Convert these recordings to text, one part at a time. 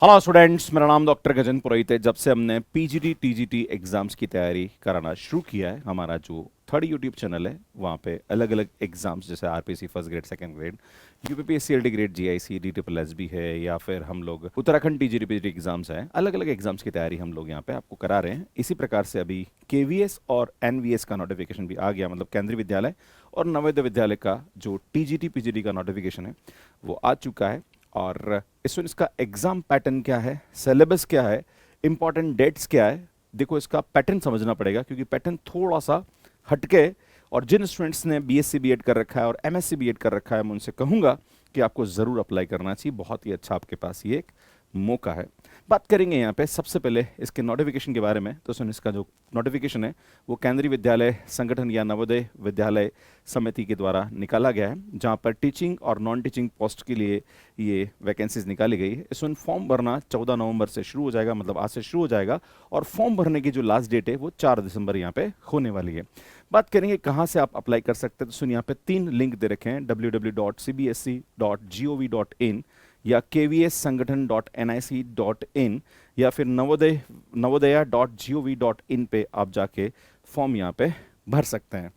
Hello students, मेरा नाम doctor Gajan पुरोहित है। जब से हमने पीजीटी टीजीटी एग्जाम्स की तैयारी कराना शुरू किया है, हमारा जो थर्ड यूट्यूब चैनल है वहाँ पे अलग अलग एग्जाम्स जैसे RPC first grade second grade, UPPSC grade, GIC, D triple भी है, या फिर हम लोग उत्तराखंड टीजीटी पीजीटी एग्जाम्स हैं, अलग अलग एग्जाम्स की तैयारी हम लोग यहाँ पे आपको करा रहे हैं। इसी प्रकार से अभी केवीएस और एनवीएस का नोटिफिकेशन भी आ गया, मतलब केंद्रीय विद्यालय और नवोदय विद्यालय का जो टीजीटी पीजीटी का नोटिफिकेशन है वो आ चुका है। और इसमें इसका एग्जाम पैटर्न क्या है, सिलेबस क्या है, इंपॉर्टेंट डेट्स क्या है, देखो इसका पैटर्न समझना पड़ेगा क्योंकि पैटर्न थोड़ा सा हटके। और जिन स्टूडेंट्स ने बीएससी बीएड कर रखा है और एमएससी बीएड कर रखा है, मैं उनसे कहूंगा कि आपको ज़रूर अप्लाई करना चाहिए। बहुत ही अच्छा आपके पास ये एक मौका है। बात करेंगे यहाँ पे सबसे पहले इसके नोटिफिकेशन के बारे में। तो सुन, इसका जो नोटिफिकेशन है वो केंद्रीय विद्यालय संगठन या नवोदय विद्यालय समिति के द्वारा निकाला गया है, जहाँ पर टीचिंग और नॉन टीचिंग पोस्ट के लिए ये वैकेंसीज निकाली गई है। इसमें फॉर्म भरना 14 नवंबर से शुरू हो जाएगा, मतलब आज से शुरू हो जाएगा। और फॉर्म भरने की जो लास्ट डेट है वो 4 दिसंबर यहाँ पे होने वाली है। बात करेंगे कहाँ से आप अप्लाई कर सकते हैं। तो सुन, यहाँ पे 3 लिंक दे रखे हैं, www.cbsc.gov.in या kvssangathan.nic.in या फिर नवोदया.gov.in पे आप जाके फॉर्म यहाँ पे भर सकते हैं।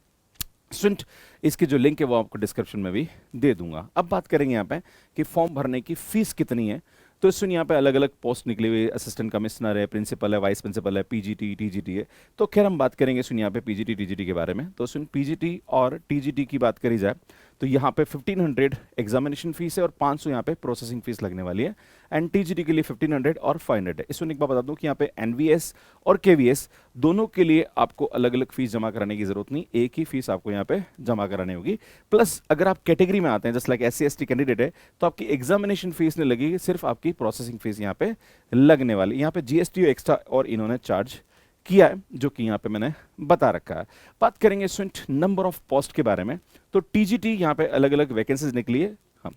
स्टूडेंट, इसकी जो लिंक है वो आपको डिस्क्रिप्शन में भी दे दूंगा। अब बात करेंगे यहाँ पे कि फॉर्म भरने की फीस कितनी है। तो सुन, यहाँ पे अलग अलग पोस्ट निकली हुई, असिस्टेंट कमिश्नर है, प्रिंसिपल है, वाइस प्रिंसिपल है, पीजीटी टीजीटी है। तो खैर हम बात करेंगे सुन यहाँ पे पीजीटी टीजीटी के बारे में। तो सुन, पीजीटी और टीजीटी की बात करी जाए तो यहाँ पे 1500 एग्जामिनेशन फीस है और 500 यहाँ पे प्रोसेसिंग फीस लगने वाली है। एंड टीजीटी के लिए 1500 और 500 है। इसमें एक बात बता दूं कि यहाँ पे एनवीएस और केवीएस दोनों के लिए आपको अलग अलग फीस जमा कराने की जरूरत नहीं, एक ही फीस आपको यहाँ पे जमा करानी होगी। प्लस अगर आप कैटेगरी में आते हैं just like SC ST candidate है, तो आपकी एग्जामिनेशन फीस नहीं लगेगी, सिर्फ आपकी प्रोसेसिंग फीस यहाँ पे लगने वाली। यहाँ पे जीएसटी एक्स्ट्रा और इन्होंने चार्ज किया है, जो कि यहाँ पे मैंने बता रखा है। बात करेंगे स्टूडेंट नंबर ऑफ पोस्ट के बारे में। तो टीजीटी यहाँ पे अलग अलग वैकेंसीज निकली है। हम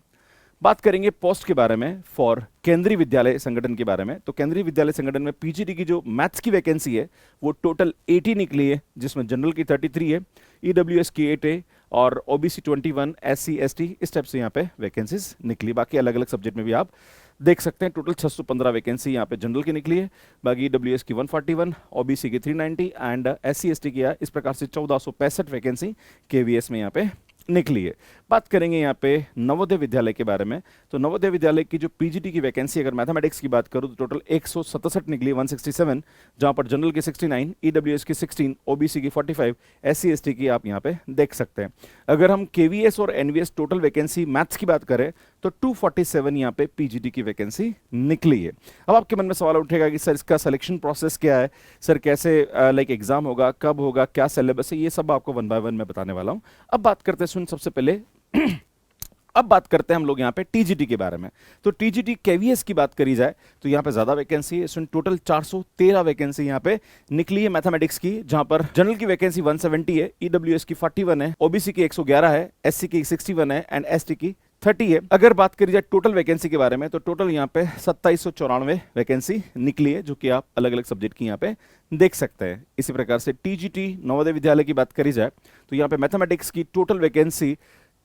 बात करेंगे पोस्ट के बारे में फॉर केंद्रीय विद्यालय संगठन के बारे में। तो केंद्रीय विद्यालय संगठन में पीजीटी की जो मैथ्स की वैकेंसी है वो टोटल 80 निकली है, जिसमें जनरल की 33 है, ईडब्ल्यूएस की 8 है और ओबीसी 21, SC ST इस टाइप से यहाँ पे वैकेंसीज निकली। बाकी अलग अलग सब्जेक्ट में भी आप देख सकते हैं। टोटल 615 वैकेंसी यहाँ पे जनरल की निकली है, बाकी डब्ल्यूएस की 141, ओबीसी की 390 एंड SC ST की इस प्रकार से 1465 वैकेंसी केवीएस में यहाँ पे निकली है। बात करेंगे यहाँ पे नवोदय विद्यालय के बारे में। तो नवोदय विद्यालय की जो पीजीटी की वैकेंसी, अगर मैथमेटिक्स की बात करूँ तो टोटल 167 निकली, 167, जहाँ पर जनरल की 69, ईडब्ल्यूएस की 16, ओबीसी की 45, SC ST की आप यहाँ पे देख सकते हैं। अगर हम केवीएस और एनवीएस टोटल वैकेंसी मैथ्स की बात करें तो 247 यहाँ पे पीजीटी की वैकेंसी निकली है। अब आपके मन में सवाल उठेगा कि सर इसका सिलेक्शन प्रोसेस क्या है, सर कैसे लाइक एग्जाम होगा, कब होगा, क्या सिलेबस है, ये सब आपको 1 बाय 1 मैं बताने वाला हूँ। अब बात करते हैं सुन सबसे पहले अब बात करते हैं हम लोग यहाँ पे टीजीटी के बारे में। तो टीजीटी केवीएस की बात करी जाए तो यहाँ पे ज्यादा वैकेंसी है। सुन, टोटल 413 वैकेंसी यहाँ पे निकली है मैथमेटिक्स की, जहां पर जनरल की वैकेंसी 170 है, ईडब्ल्यूएस की 41 है, ओबीसी की 111 है, SC की 61 है एंड ST की 30 है। अगर बात करी जाए टोटल वैकेंसी के बारे में तो टोटल यहाँ पे 2794 वैकेंसी निकली है, जो कि आप अलग अलग सब्जेक्ट की यहाँ पे देख सकते हैं। इसी प्रकार से टीजीटी नवोदय विद्यालय की बात करी जाए तो यहाँ पे मैथमेटिक्स की टोटल वैकेंसी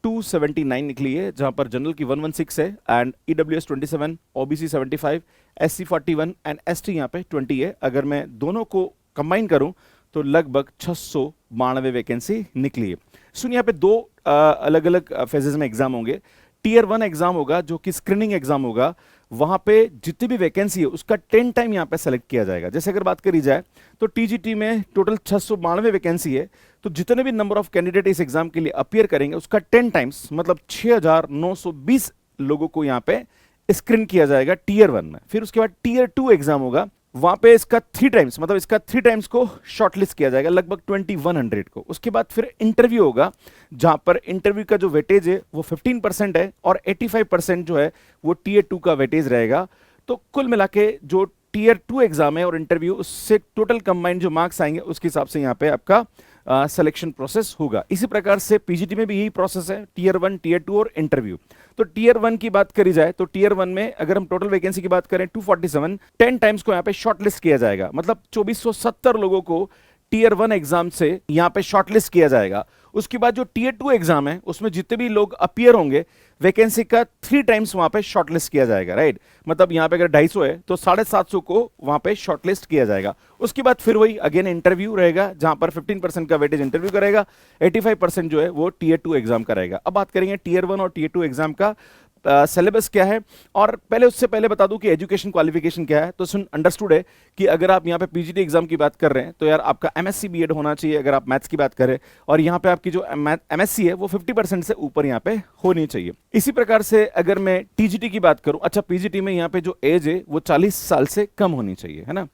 279 निकली है, जहां पर जनरल की 116 है and EWS 27, OBC 75, SC 41 and ST यहाँ पे 20 है। अगर मैं दोनों को कंबाइन करूं तो लगभग 692 वैकेंसी निकली है। सुन, यहाँ पे 2 अलग अलग फेजेस में एग्जाम होंगे। टियर 1 एग्जाम होगा जो कि स्क्रीनिंग एग्जाम होगा, वहां पे जितनी भी वैकेंसी है उसका 10 टाइम यहाँ पे सेलेक्ट किया जाएगा। जैसे अगर बात करी जाए तो टीजीटी में टोटल 692 वैकेंसी है, तो जितने भी नंबर ऑफ कैंडिडेट इस एग्जाम के लिए अपीयर करेंगे उसका 10 टाइम्स मतलब 6920 लोगों को यहाँ पे स्क्रीन किया जाएगा टियर 1 में। फिर उसके बाद टियर 2 एग्जाम होगा, वहां पे इसका 3 टाइम्स मतलब इसका 3 टाइम्स को शॉर्टलिस्ट किया जाएगा, लगभग 2100 को। उसके बाद फिर इंटरव्यू होगा, जहां पर इंटरव्यू का जो वेटेज है वो 15% है और 85% जो है वो टियर 2 का वेटेज रहेगा। तो कुल मिला के जो टियर 2 एग्जाम है और इंटरव्यू, उससे टोटल कंबाइंड जो मार्क्स आएंगे उसके हिसाब से यहाँ पे आपका सिलेक्शन प्रोसेस होगा। इसी प्रकार से पीजीटी में भी यही प्रोसेस है, टियर 1, टियर 2 और इंटरव्यू। तो टियर 1 की बात करी जाए तो टियर 1 में अगर हम टोटल वैकेंसी की बात करें 247, 10 टाइम्स को यहाँ पे शॉर्टलिस्ट किया जाएगा, मतलब 2470 लोगों को टियर 1 एग्जाम से यहाँ पे शॉर्टलिस्ट किया जाएगा। उसके बाद जो टियर 2 एग्जाम है उसमें जितने भी लोग अपीयर होंगे वैकेंसी का 3 टाइम्स वहां पे शॉर्टलिस्ट किया जाएगा, राइट। मतलब यहाँ पे अगर 250 है तो 750 को वहां पे शॉर्टलिस्ट किया जाएगा। उसके बाद फिर वही अगेन इंटरव्यू रहेगा, जहां पर 15% का वेटेज इंटरव्यू करेगा, 85% जो है वो टीयर 2 एग्जाम कराएगा। अब बात करेंगे टीयर 1 और टीयर 2 एग्जाम का सिलेबस क्या है, और पहले उससे पहले बता दूं कि एजुकेशन क्वालिफिकेशन क्या है। तो सुन, अंडरस्टूड है कि अगर आप यहाँ पे पीजीटी एग्जाम की बात कर रहे हैं तो यार आपका एमएससी बीएड होना चाहिए, अगर आप मैथ्स की बात करें, और यहाँ पे आपकी जो एमएससी है वो 50% से ऊपर यहाँ पे होनी चाहिए। इसी प्रकार से अगर मैं टीजीटी की बात करूं, अच्छा पीजीटी में यहाँ पे जो एज है वो 40 साल से कम होनी चाहिए, है ना।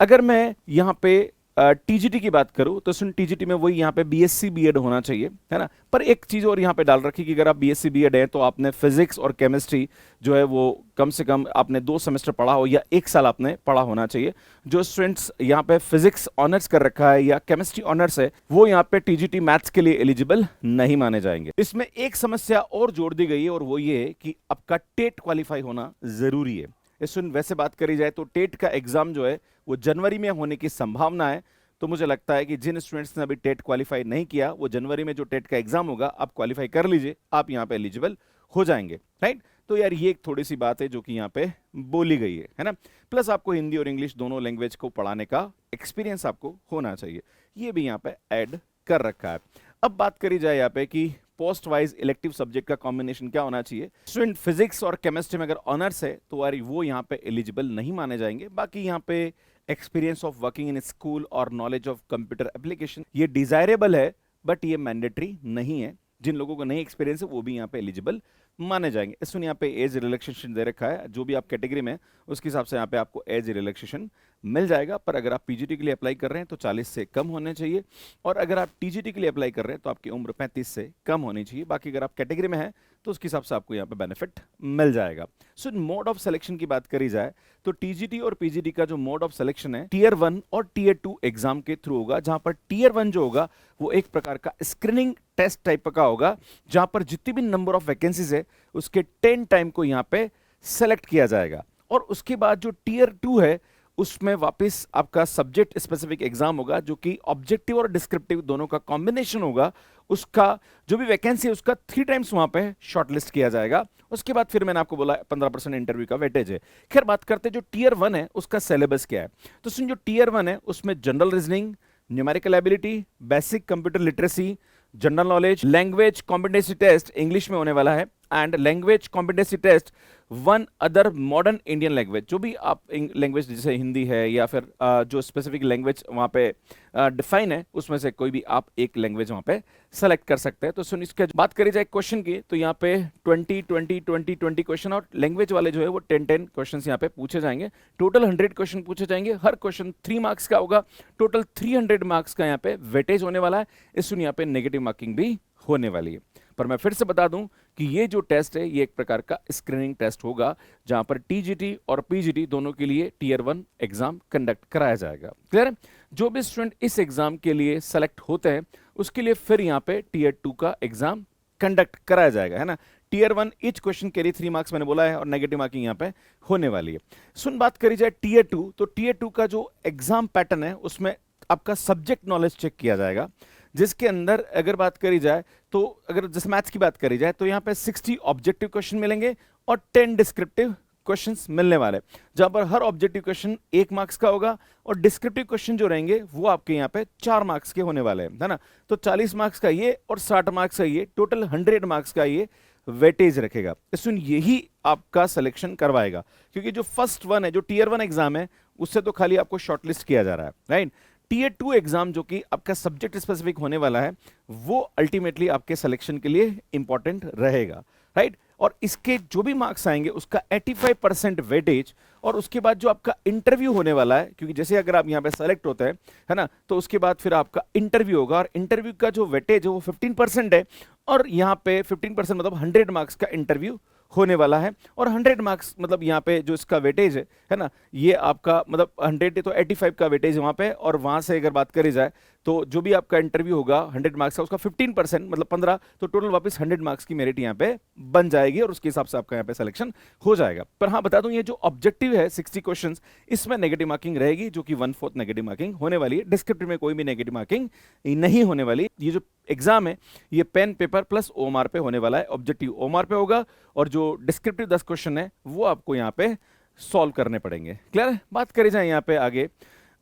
अगर मैं यहाँ पे टीजीटी की बात करूं तो सुन, टीजीटी में वही यहाँ पे बीएससी बीएड होना चाहिए, है ना। पर एक चीज और यहाँ पे डाल रखी कि अगर आप बीएससी बीएड है तो आपने फिजिक्स और केमिस्ट्री जो है वो कम से कम आपने 2 सेमेस्टर पढ़ा हो या 1 साल आपने पढ़ा होना चाहिए। जो स्टूडेंट्स यहाँ पे फिजिक्स ऑनर्स कर रखा है या केमिस्ट्री ऑनर्स है वो यहाँ पे टीजीटी मैथ्स के लिए एलिजिबल नहीं माने जाएंगे। इसमें एक समस्या और जोड़ दी गई है और वो ये है कि आपका टेट क्वालिफाई होना जरूरी है। सुन, वैसे बात करी जाए तो टेट का एग्जाम जो है वो जनवरी में होने की संभावना है। तो मुझे लगता है कि जिन स्टूडेंट्स ने अभी टेट क्वालिफाई नहीं किया वो जनवरी में जो टेट का एग्जाम होगा आप क्वालिफाई कर लीजिए, आप यहाँ पे एलिजिबल हो जाएंगे, राइट। तो यार ये एक थोड़ी सी बात है जो कि यहाँ पे बोली गई है ना। प्लस आपको हिंदी और इंग्लिश दोनों लैंग्वेज को पढ़ाने का एक्सपीरियंस आपको होना चाहिए, ये भी यहाँ पे ऐड कर रखा है। अब बात करी जाए यहाँ पे कि पोस्ट वाइज इलेक्टिव सब्जेक्ट का कॉम्बिनेशन क्या होना चाहिए। स्टूडेंट फिजिक्स और केमिस्ट्री में अगर ऑनर्स है तो यार वो यहाँ पे एलिजिबल नहीं माने जाएंगे। बाकी यहाँ पे experience of working in school और नॉलेज ऑफ कंप्यूटर एप्लीकेशन ये डिजायरेबल है, बट ये मैंडेटरी नहीं है। जिन लोगों को नहीं एक्सपीरियंस है वो भी यहाँ पे एलिजिबल माने जाएंगे। इस यहाँ पे एज रिलैक्सेशन दे रखा है, जो भी आप कैटेगरी में उसके हिसाब से यहाँ पे आपको एज रिलैक्सेशन मिल जाएगा। पर अगर आप पीजीटी के लिए अप्लाई कर रहे हैं तो 40 से कम होने चाहिए, और अगर आप टीजीटी के लिए अप्लाई कर रहे हैं तो आपकी उम्र 35 से कम होनी चाहिए। बाकी अगर आप कैटेगरी में हैं तो उसके हिसाब से आपको यहाँ पे बेनिफिट मिल जाएगा। सो मोड ऑफ सिलेक्शन की बात करी जाए तो टीजीटी और पीजीटी का जो मोड ऑफ सिलेक्शन है टीयर 1 और टीयर 2 एग्जाम के थ्रू होगा, जहां पर टीयर 1 जो होगा वो एक प्रकार का स्क्रीनिंग टेस्ट टाइप का होगा, जहां पर जितनी भी नंबर ऑफ वैकेंसीज है उसके 10 टाइम को यहां पे सेलेक्ट किया जाएगा। और उसके बाद जो टीयर 2 है उसमें वापस आपका सब्जेक्ट स्पेसिफिक एग्जाम होगा, जो कि ऑब्जेक्टिव और डिस्क्रिप्टिव दोनों का कॉम्बिनेशन होगा। उसका जो भी वैकेंसी है उसका 3 टाइम्स वहां पे शॉर्टलिस्ट किया जाएगा। उसके बाद फिर मैंने आपको बोला 15% इंटरव्यू का वेटेज है। खैर बात करते हैं जो टीयर 1 है उसका सिलेबस क्या है। तो सुन, जो टीयर 1 है उसमें general reasoning, numerical ability, basic computer literacy, general knowledge, language competency test English में होने वाला है, and language competency test 1 other modern Indian language, जो भी आप लैंग्वेज जैसे हिंदी है या फिर जो स्पेसिफिक लैंग्वेज वहाँ पे डिफाइन है उसमें से कोई भी आप एक लैंग्वेज वहाँ पे सेलेक्ट कर सकते हैं। तो सुन, इसके बात करी जाए क्वेश्चन की तो यहाँ पे 20 क्वेश्चन, और लैंग्वेज वाले जो है वो 10 क्वेश्चन यहाँ पे पूछे जाएंगे। टोटल 100 क्वेश्चन पूछे जाएंगे, हर क्वेश्चन 3 मार्क्स का होगा। टोटल 300 मार्क्स का यहाँ पे वेटेज होने वाला है। इस सुन यहाँ पे नेगेटिव मार्किंग भी होने वाली है। पर मैं फिर से बता दूं कि ये जो टेस्ट है ये एक प्रकार का स्क्रीनिंग टेस्ट होगा, जहां पर टीजीटी और पीजीटी दोनों के लिए टीयर 1 एग्जाम कंडक्ट कराया जाएगा। क्लियर है? जो भी स्टूडेंट इस एग्जाम के लिए सेलेक्ट होते हैं उसके लिए फिर यहाँ पे टीयर 2 का एग्जाम कंडक्ट कराया जाएगा, है ना। टीयर 1 ईच क्वेश्चन के लिए 3 मार्क्स मैंने बोला है, और नेगेटिव मार्किंग यहाँ पे होने वाली है। सुन, बात करी जाए टीयर 2, तो टीयर 2 का जो एग्जाम पैटर्न है उसमें आपका सब्जेक्ट नॉलेज चेक किया जाएगा, जिसके अंदर अगर बात करी जाए तो अगर जैसे मैथ्स की बात करी जाए तो यहाँ पे 60 ऑब्जेक्टिव क्वेश्चन मिलेंगे और 10 डिस्क्रिप्टिव क्वेश्चंस मिलने वाले, जहां पर हर ऑब्जेक्टिव क्वेश्चन 1 मार्क्स का होगा और डिस्क्रिप्टिव क्वेश्चन जो रहेंगे वो आपके यहाँ पे 4 मार्क्स के होने वाले हैं, है ना। तो 40 मार्क्स का ये और 60 मार्क्स का ये, टोटल 100 मार्क्स का ये वेटेज रखेगा। सुन, यही आपका सिलेक्शन करवाएगा, क्योंकि जो फर्स्ट वन है, जो टीयर 1 एग्जाम है, उससे तो खाली आपको शॉर्टलिस्ट किया जा रहा है, राइट। टीयर 2 एग्जाम जो कि आपका सब्जेक्ट स्पेसिफिक होने वाला है वो अल्टीमेटली आपके सिलेक्शन के लिए इंपॉर्टेंट रहेगा, राइट। और इसके जो भी मार्क्स आएंगे उसका 85% वेटेज, और उसके बाद जो आपका इंटरव्यू होने वाला है, क्योंकि जैसे अगर आप यहाँ पे सेलेक्ट होते हैं, है ना, तो उसके बाद फिर आपका इंटरव्यू होगा, और इंटरव्यू का जो वेटेज है वो 15% है, और यहाँ पे 15% मतलब 100 मार्क्स का इंटरव्यू होने वाला है। और 100 मार्क्स मतलब यहाँ पे जो इसका वेटेज है ना, ये आपका मतलब 100 तो 85 का वेटेज है वहाँ पे, और वहाँ से अगर बात करी जाए तो जो भी आपका इंटरव्यू होगा 100 मार्क्स का, उसका 15% मतलब 15, तो टोटल वापस 100 मार्क्स की मेरिट यहाँ पे बन जाएगी और उसके हिसाब से आपका यहाँ पे सिलेक्शन हो जाएगा। पर हाँ बता दूं, ये जो ऑब्जेक्टिव है 60 क्वेश्चंस, इसमें नेगेटिव मार्किंग रहेगी, जो कि 1/4 नेगेटिव मार्किंग होने वाली है। डिस्क्रिप्टिव में कोई भी नेगेटिव मार्किंग नहीं होने वाली। ये जो एग्जाम है ये पेन पेपर प्लस ओएमआर पे होने वाला है। ऑब्जेक्टिव ओएमआर पे होगा और जो डिस्क्रिप्टिव 10 क्वेश्चन है वो आपको यहाँ पे सॉल्व करने पड़ेंगे। क्लियर है? बात करी जाए यहाँ पे आगे,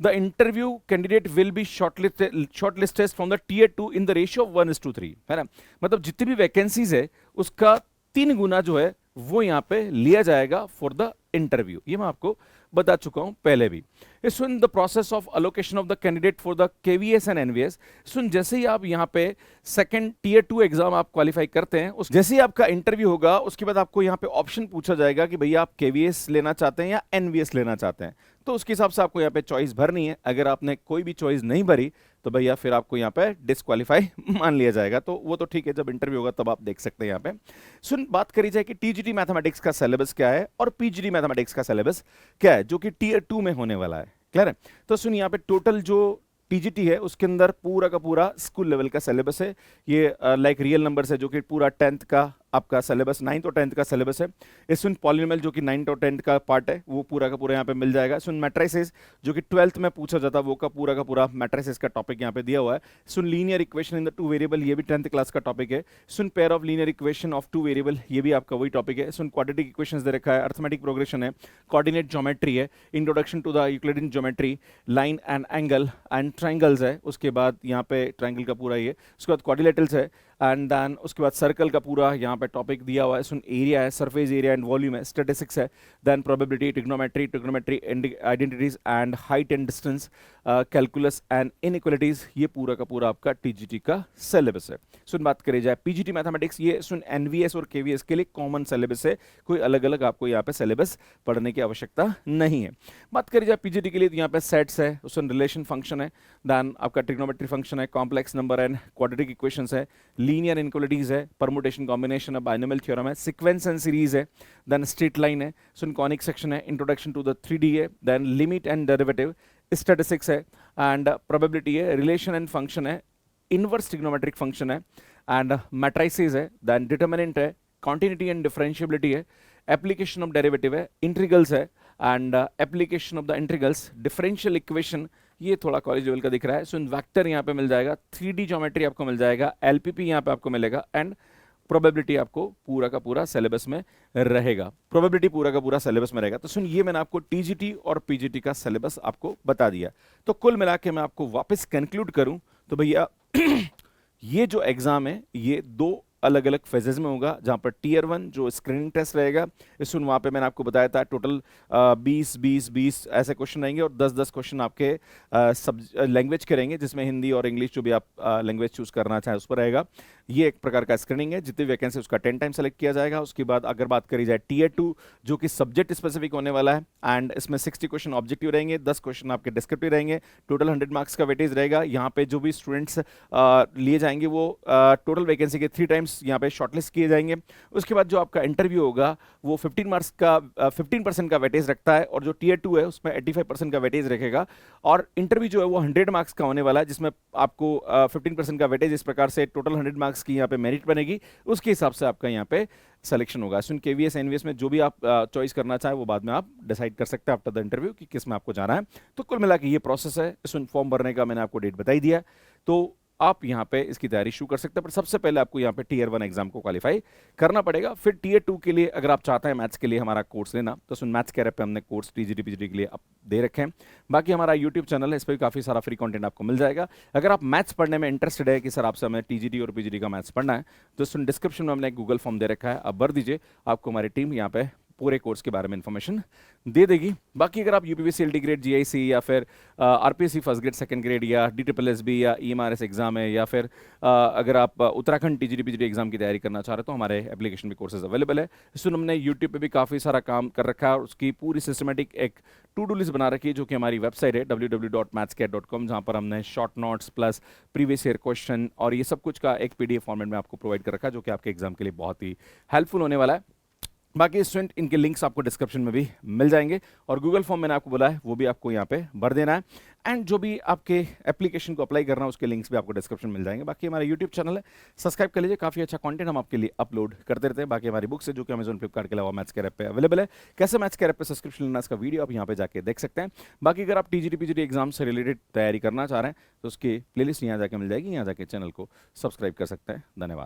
the interview candidate will be shortlisted from the tier 2 in the ratio of 1:3, है ना। मतलब जितनी भी वैकेंसीज है उसका 3 गुना जो है वो यहाँ पे लिया जाएगा फॉर द इंटरव्यू। ये मैं आपको बता चुका हूं पहले भी। सुन the process of allocation of the candidate for the KVS and NVS. सुन, जैसे ही आप यहाँ पे सेकंड टीयर 2 एग्जाम आप क्वालिफाई करते हैं, उस जैसे ही आपका इंटरव्यू होगा उसके बाद आपको यहाँ पे ऑप्शन पूछा जाएगा कि भैया आप केवीएस लेना चाहते हैं या एनवीएस लेना चाहते हैं। तो उसके हिसाब से आपको यहाँ पे चॉइस भरनी है। अगर आपने कोई भी चॉइस नहीं भरी तो भैया फिर आपको यहाँ पे डिस्क्वालीफाई मान लिया जाएगा। तो वो तो ठीक है, जब इंटरव्यू होगा तब आप देख सकते हैं यहाँ पे। सुन, बात करी जाए कि टीजीटी मैथमेटिक्स का सिलेबस क्या है और पीजीटी मैथमेटिक्स का सिलेबस क्या है, जो कि टीयर 2 में होने वाला है। क्लियर है? तो सुन, यहाँ पे टोटल जो टीजीटी है उसके अंदर पूरा का पूरा स्कूल लेवल का सिलेबस है। ये लाइक रियल नंबर्स है, जो कि पूरा 10th का आपका सिलेबस, 9th और 10th का सिलेबस है। इस सुन पॉलिनोमियल जो कि 9th और 10th का पार्ट है वो पूरा का पूरा यहाँ पे मिल जाएगा। सुन मैट्रिसेस जो कि 12th में पूछा जाता है वो का पूरा मैट्रिसेस का टॉपिक यहाँ पे दिया हुआ है। सुन linear equation in the 2 variable, ये भी 10th क्लास का टॉपिक है। सुन pair of linear equation of 2 variable, ये भी आपका वही टॉपिक है। सुन क्वाड्रेटिक इक्वेशंस दे रखा है, अर्थमेटिक प्रोग्रेशन है, कोऑर्डिनेट ज्योमेट्री है, introduction to the Euclidean geometry, line and angle and triangles है। उसके बाद यहाँ पे ट्राइंगल का पूरा ये, उसके बाद क्वाड्रिलेटरल्स है, एंड देन उसके बाद सर्कल का पूरा यहाँ पे टॉपिक दिया हुआ है। सुन एरिया है, सरफेस एरिया एंड वॉल्यूम है, स्टैटिस्टिक्स है, then probability, trigonometry identities and height and distance, calculus and inequalities, ये पूरा का पूरा आपका टीजीटी का सिलेबस है। सुन, बात करी जाए पीजीटी मैथमेटिक्स, ये सुन एनवीएस और केवीएस के लिए कॉमन सिलेबस है, कोई अलग अलग आपको यहाँ पे सिलेबस पढ़ने की आवश्यकता नहीं है। बात करी जाए पीजीटी के लिए, तो यहाँ पे सेट्स है, उसमें रिलेशन फंक्शन है, देन आपका ट्रिग्नोमेट्री फंक्शन है, complex number and quadratic equations है, लीनियर इनइक्वालिटीज है, परमुटेशन कॉम्बिनेशन है, बाइनोमियल थ्योरम है, सीक्वेंस एंड सीरीज है, देन स्ट्रेट लाइन है, सुन कॉनिक सेक्शन है, इंट्रोडक्शन टू द 3D है, then limit and derivative, statistics है एंड प्रोबेबिलिटी है, रिलेशन एंड फंक्शन है, इनवर्स ट्रिग्नोमेट्रिक फंक्शन है एंड मैट्रिसेस है, देन डिटर्मिनेंट है, कॉन्टिन्यूटी एंड डिफरेंशिएबिलिटी है, एप्लीकेशन ऑफ डेरिवेटिव है, इंटीग्रल्स है and application of the integrals, differential equation, ये थोड़ा कॉलेज लेवल का दिख रहा है। सो वेक्टर यहाँ पे मिल जाएगा, 3D ज्योमेट्री आपको मिल जाएगा, एलपीपी यहाँ पे आपको मिलेगा एंड प्रोबेबिलिटी आपको पूरा का पूरा सिलेबस में रहेगा। प्रोबेबिलिटी पूरा का पूरा सिलेबस में रहेगा। तो सुन, ये मैंने आपको टीजीटी और पीजीटी का सिलेबस आपको बता दिया। तो कुल मिला के मैं आपको वापस कंक्लूड करूं तो भैया ये जो एग्जाम है ये 2 अलग अलग फेजेस में होगा, जहां पर टीयर 1 जो स्क्रीनिंग टेस्ट रहेगा, इस वहां पे मैंने आपको बताया था टोटल 20 ऐसे क्वेश्चन रहेंगे और 10 क्वेश्चन आपके सब लैंग्वेज के रहेंगे, जिसमें हिंदी और इंग्लिश जो भी आप लैंग्वेज चूज करना चाहें उस पर रहेगा। ये एक प्रकार का स्क्रीनिंग है, जितनी वैकेंसी उसका 10 टाइम सेलेक्ट किया जाएगा। उसके बाद अगर बात करी जाए टीयर 2 जो कि सब्जेक्ट स्पेसिफिक होने वाला है, एंड इसमें 60 क्वेश्चन ऑब्जेक्टिव रहेंगे, 10 क्वेश्चन आपके डिस्क्रिप्टिव रहेंगे, टोटल 100 मार्क्स का वेटेज रहेगा। यहाँ पे जो भी स्टूडेंट्स लिए जाएंगे वो टोटल वैकेंसी के 3 टाइम्स यहाँ पे शॉर्टलिस्ट किए जाएंगे। उसके बाद जो आपका इंटरव्यू होगा वो 15% का वेटेज रखता है, और जो टीयर 2 है उसमें 85% का वेटेज रखेगा। और इंटरव्यू जो है वो 100 मार्क्स का होने वाला है, जिसमें आपको 15% का वेटेज, इस प्रकार से टोटल 100 मार्क्स की यहाँ पे मेरिट बनेगी। उसके हिसाब से आपका यहाँ पे सिलेक्शन होगा। सुन केवीएस एनवीएस में जो भी आप चॉइस करना चाहे वो बाद में आप डिसाइड कर सकते हैं आफ्टर द इंटरव्यू कि किस में आपको जाना है। तो कुल मिला के ये प्रोसेस है। सुन फॉर्म भरने का मैंने आपको डेट बताई दिया, तो आप यहाँ पे इसकी तैयारी शुरू कर सकते हैं। पर सबसे पहले आपको यहाँ पे टीयर 1 एग्जाम को क्वालिफाई करना पड़ेगा। फिर टीयर 2 के लिए अगर आप चाहते हैं मैथ्स के लिए हमारा कोर्स लेना, तो सुन मैथ्स कैरियर पे हमने कोर्स टीजीटी पीजीटी के लिए आप दे रखे हैं। बाकी हमारा यूट्यूब चैनल है, इस पर भी काफी सारा फ्री कंटेंट आपको मिल जाएगा। अगर आप मैथ्स पढ़ने में इंटरेस्टेड है कि सर आपसे हमें टीजीटी और पीजीटी का मैथ्स पढ़ना है, तो सुन डिस्क्रिप्शन में हमने एक गूगल फॉर्म दे रखा है, आप भर दीजिए, आपको हमारी टीम यहाँ पे पूरे कोर्स के बारे में इंफॉर्मेशन दे देगी। बाकी अगर आप यूपीपीसी एलटी ग्रेड, जीआईसी या फिर RPSC first grade second grade या डीट्रिपलएसबी या ईएमआरएस एग्जाम है, या फिर अगर आप उत्तराखंड टीजीटी पीजीटी एग्जाम की तैयारी करना चाह रहे हो, तो हमारे एप्लीकेशन भी कोर्सेज अवेलेबल है। इसमें हमने यूट्यूब पे भी काफ़ी सारा काम कर रखा है, और उसकी पूरी सिस्टमेटिक एक टू डू लिस्ट बना रखी है, जो कि हमारी वेबसाइट है www.mathscat.com, जहाँ पर हमने short notes plus previous year question और ये सब कुछ का एक पीडीएफ फॉर्मेट में आपको प्रोवाइड कर रखा है, जो कि आपके एग्जाम के लिए बहुत ही हेल्पफुल होने वाला है। बाकी स्टूडेंट इनके लिंक्स आपको डिस्क्रिप्शन में भी मिल जाएंगे, और गूगल फॉर्म मैंने आपको बोला है वो भी आपको यहाँ पे भर देना है, एंड जो भी आपके एप्लीकेशन को अप्लाई करना है उसके लिंक्स भी आपको डिस्क्रिप्शन मिल जाएंगे। बाकी हमारा यूट्यूब चैनल है, सब्सक्राइब कर लीजिए, काफ़ी अच्छा कंटेंट हम आपके लिए अपलोड करते रहते हैं। बाकी हमारी बुक्स है जो कि अमेजन फ्लिपकार्ट के अलावा मैथ्स के ऐप पे अवेलेबल है। कैसे मैथ्स के ऐप पे सब्सक्रिप्शन लेना, इसका वीडियो आप यहाँ पे जाके देख सकते हैं। बाकी अगर आप टीजीटी पीजीटी एग्जाम से रिलेटेड तैयारी करना चाह रहे हैं तो उसकी प्लेलिस्ट यहाँ जाके मिल जाएगी, यहाँ जाके चैनल को सब्सक्राइब कर सकते हैं। धन्यवाद।